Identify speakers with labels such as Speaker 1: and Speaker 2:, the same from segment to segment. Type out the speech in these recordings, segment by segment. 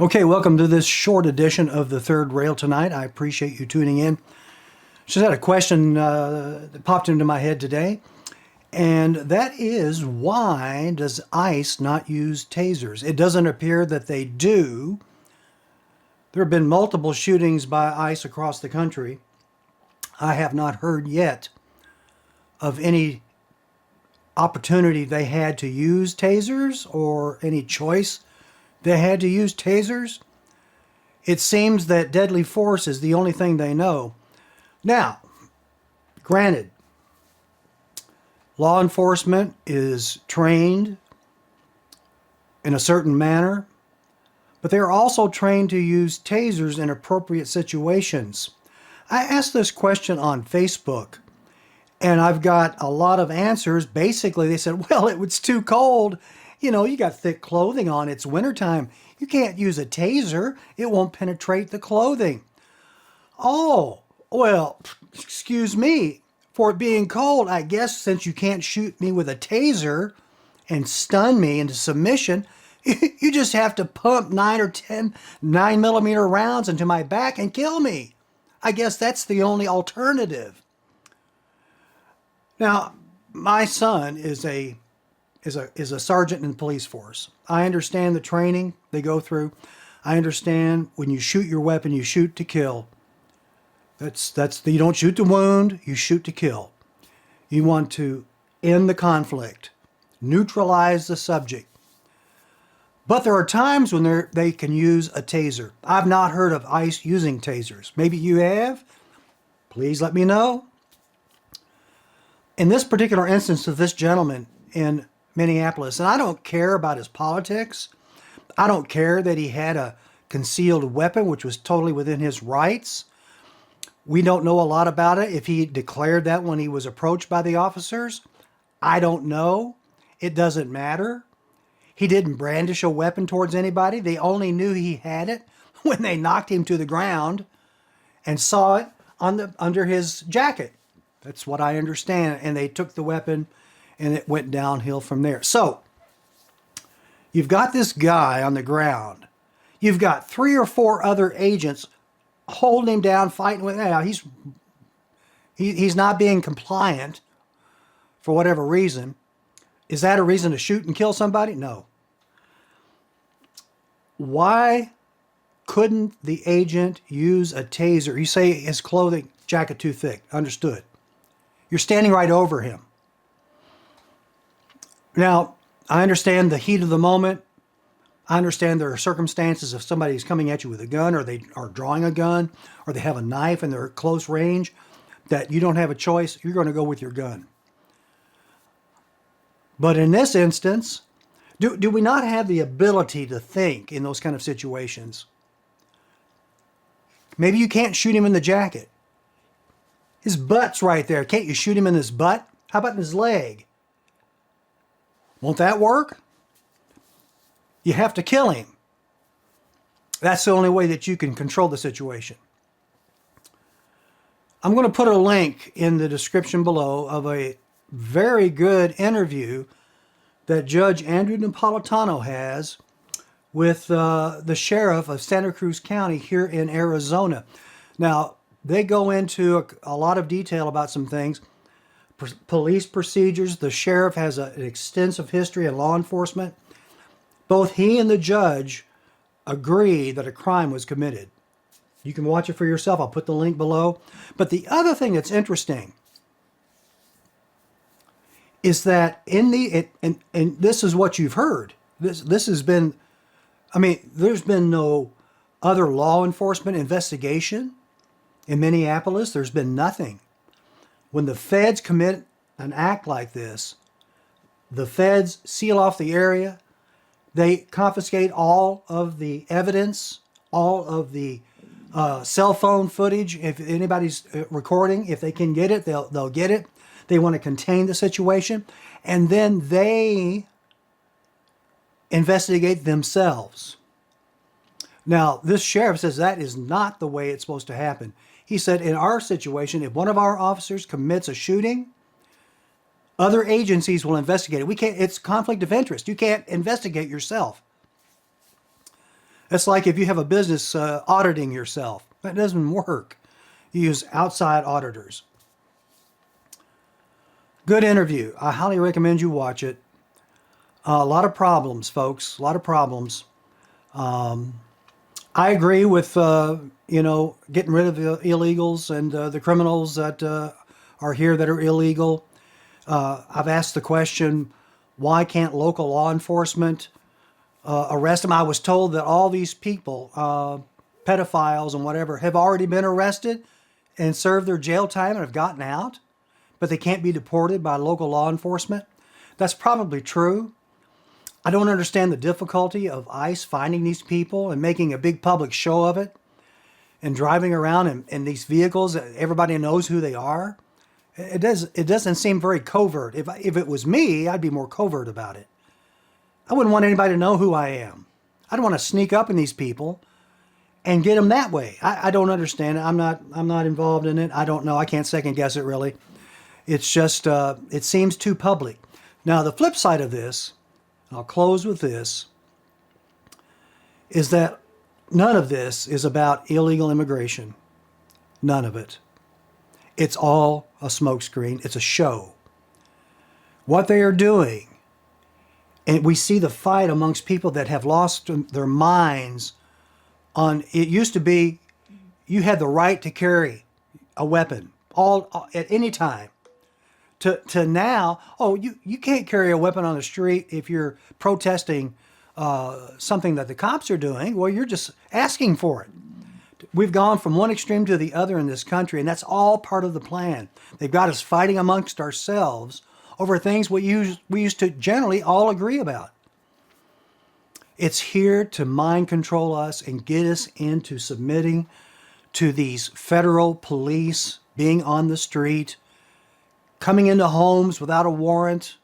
Speaker 1: Okay, welcome to this short edition of the Third Rail tonight. I appreciate you tuning in. Just had a question that popped into my head today, and that is, why does ICE not use tasers? It doesn't appear that they do. There have been multiple shootings by ICE across the country. I have not heard yet of any opportunity they had to use tasers or any choice they had to use tasers. It seems that deadly force is the only thing they know. Now, granted, law enforcement is trained in a certain manner, but they are also trained to use tasers in appropriate situations. I asked this question on Facebook, and I've got a lot of answers. Basically, they said, well, it's too cold. You got thick clothing on. It's wintertime. You can't use a taser. It won't penetrate the clothing. Oh, well, excuse me. For it being cold, I guess since you can't shoot me with a taser and stun me into submission, you just have to pump 9 or 10 9mm rounds into my back and kill me. I guess that's the only alternative. Now, my son is a sergeant in the police force. I understand the training they go through. I understand when you shoot your weapon, you shoot to kill. You don't shoot to wound, you shoot to kill. You want to end the conflict, neutralize the subject. But there are times when they can use a taser. I've not heard of ICE using tasers. Maybe you have. Please let me know. In this particular instance of this gentleman in Minneapolis, and I don't care about his politics. I don't care that he had a concealed weapon, which was totally within his rights. We don't know a lot about it. If he declared that when he was approached by the officers, I don't know. It doesn't matter. He didn't brandish a weapon towards anybody. They only knew he had it when they knocked him to the ground and saw it under his jacket. That's what I understand. And they took the weapon and it went downhill from there. So, you've got this guy on the ground. You've got 3 or 4 other agents holding him down, fighting with him. Now, he's not being compliant for whatever reason. Is that a reason to shoot and kill somebody? No. Why couldn't the agent use a taser? You say his clothing, jacket too thick. Understood. You're standing right over him. Now, I understand the heat of the moment. I understand there are circumstances if somebody's coming at you with a gun, or they are drawing a gun, or they have a knife and they're at close range, that you don't have a choice. You're going to go with your gun. But in this instance, do we not have the ability to think in those kind of situations? Maybe you can't shoot him in the jacket. His butt's right there. Can't you shoot him in his butt? How about in his leg? Won't that work? You have to kill him. That's the only way that you can control the situation. I'm going to put a link in the description below of a very good interview that Judge Andrew Napolitano has with the sheriff of Santa Cruz County here in Arizona. Now, they go into a lot of detail about some things. Police procedures. The sheriff has an extensive history in law enforcement. Both he and the judge agree that a crime was committed. You can watch it for yourself. I'll put the link below. But the other thing that's interesting is that and this is what you've heard. This has been, there's been no other law enforcement investigation in Minneapolis. There's been nothing. When the feds commit an act like this, the feds seal off the area. They confiscate all of the evidence, all of the cell phone footage. If anybody's recording, if they can get it, they'll get it. They want to contain the situation. And then they investigate themselves. Now, this sheriff says that is not the way it's supposed to happen. He said, in our situation, if one of our officers commits a shooting, other agencies will investigate it. It's conflict of interest. You can't investigate yourself. It's like if you have a business auditing yourself. That doesn't work. You use outside auditors. Good interview. I highly recommend you watch it. A lot of problems, folks. A lot of problems. I agree with getting rid of the illegals and the criminals that are here that are illegal. I've asked the question, why can't local law enforcement arrest them? I was told that all these people, pedophiles and whatever, have already been arrested and served their jail time and have gotten out, but they can't be deported by local law enforcement. That's probably true. I don't understand the difficulty of ICE finding these people and making a big public show of it and driving around in these vehicles that everybody knows who they are. It doesn't seem very covert. If it was me, I'd be more covert about it. I wouldn't want anybody to know who I am. I'd want to sneak up in these people and get them that way. I don't understand it. I'm not involved in it. I don't know. I can't second guess it really. It's just it seems too public. Now the flip side of this, I'll close with this, is that none of this is about illegal immigration. None of it. It's all a smokescreen. It's a show. What they are doing, and we see the fight amongst people that have lost their minds on, it used to be you had the right to carry a weapon all at any time. To now, you can't carry a weapon on the street if you're protesting something that the cops are doing. Well, you're just asking for it. We've gone from one extreme to the other in this country, and that's all part of the plan. They've got us fighting amongst ourselves over things we used to generally all agree about. It's here to mind control us and get us into submitting to these federal police being on the street, coming into homes without a warrant.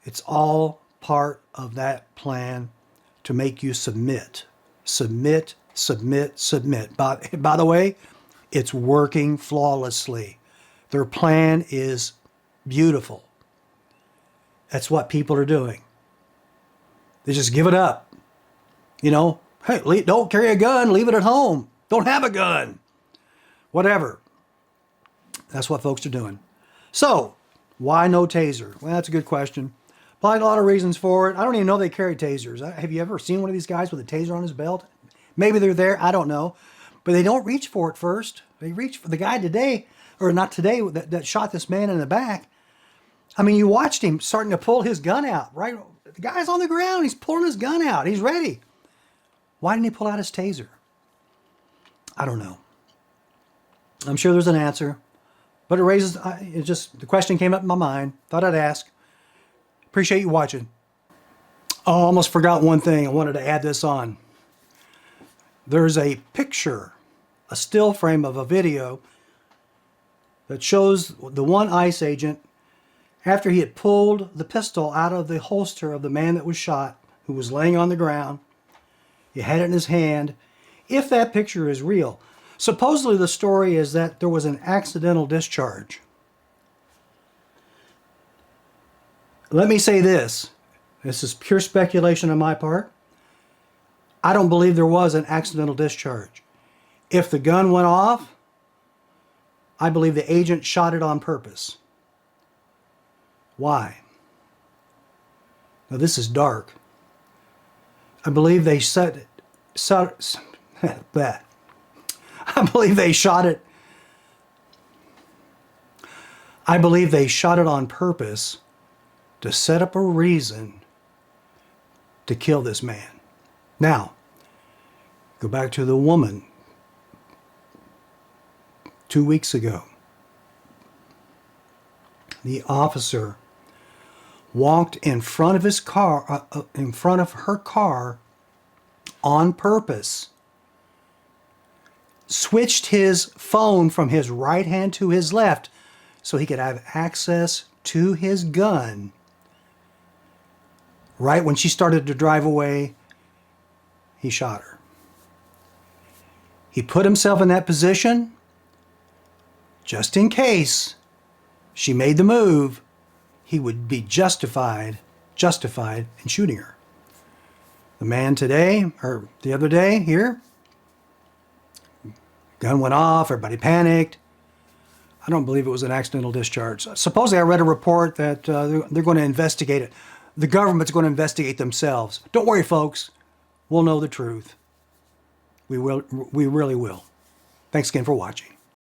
Speaker 1: It's all part of that plan to make you submit. Submit, submit, submit. By the way, it's working flawlessly. Their plan is beautiful. That's what people are doing. They just give it up. Hey, don't carry a gun, leave it at home. Don't have a gun. Whatever. That's what folks are doing. So, why no taser? Well, that's a good question. Probably a lot of reasons for it. I don't even know they carry tasers. Have you ever seen one of these guys with a taser on his belt? Maybe they're there. I don't know. But they don't reach for it first. They reach for the guy today, or not today, that shot this man in the back. I mean, you watched him starting to pull his gun out, right? The guy's on the ground. He's pulling his gun out. He's ready. Why didn't he pull out his taser? I don't know. I'm sure there's an answer. But the question came up in my mind. Thought I'd ask. Appreciate you watching. Oh, almost forgot one thing. I wanted to add this on. There's a picture, a still frame of a video that shows the one ICE agent after he had pulled the pistol out of the holster of the man that was shot, who was laying on the ground. He had it in his hand. If that picture is real, supposedly the story is that there was an accidental discharge. Let me say this. This is pure speculation on my part. I don't believe there was an accidental discharge. If the gun went off, I believe the agent shot it on purpose. Why? Now this is dark. I believe they that. I believe they shot it. I believe they shot it on purpose to set up a reason to kill this man. Now, go back to the woman 2 weeks ago. The officer walked in front of his car, in front of her car, on purpose. Switched his phone from his right hand to his left so he could have access to his gun. Right when she started to drive away, he shot her. He put himself in that position just in case she made the move, he would be justified in shooting her. The man today, or the other day here, gun went off, everybody panicked. I don't believe it was an accidental discharge. Supposedly, I read a report that they're going to investigate it. The government's going to investigate themselves. Don't worry, folks. We'll know the truth. We will. We really will. Thanks again for watching.